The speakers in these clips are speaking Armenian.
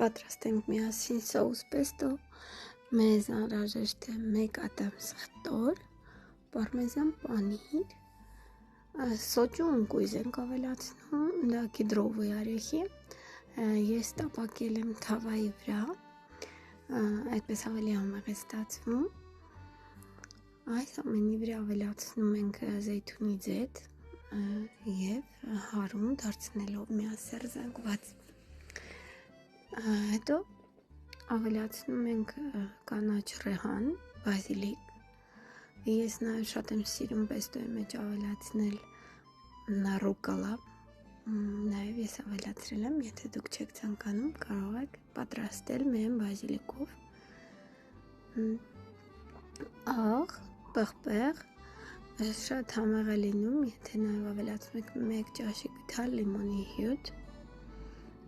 պատրաստենք միասին սոուս պեստո, մեզ անհրաժեշտ է 1 ատամ սխտոր, պարմեզան պանիր, սոճու ընկույզ ենք ավելացնում, դա կիդրովի արեխի, ես տապակել եմ թավայի վրա, այդպես ավելի համեղ է ստացվում, այս ամենի վրա ավելացնում ենք զեյթունի ձետ և հարում դարձնելով միասեռ զանգված, հետո ավելացնում ենք կանաչ ռեհան, բազիլիկ, ես նաև շատ եմ սիրում պեստոյի մեջ ավելացնել ռուկոլա, նաև ես ավելացրել եմ, եթե դուք չեք ցանկանում, կարող եք պատրաստել միայն բազիլիկով, աղ, պղպեղ, շատ համեղ է լինում, եթե նաև ավելացնում եք 1 ճաշի գթալ լիմոնի հյութ,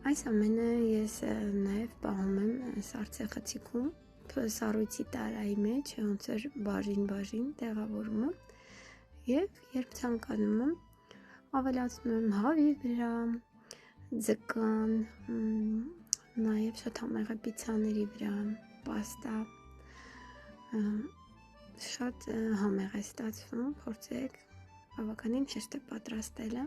այս ամենը ես նաև պահում եմ սառցեխցիկում, սառույցի տարայի մեջ, ոնց որ բաժին տեղավորումը և երբ ցանկանում եմ, ավելացնում եմ հավի վրա, ձկան, նաև շատ համեղ է պիցցաների վրա, պաստա, շատ համեղ է ստացվում, փորձեք, բավականին հեշտ է պատրաստելը,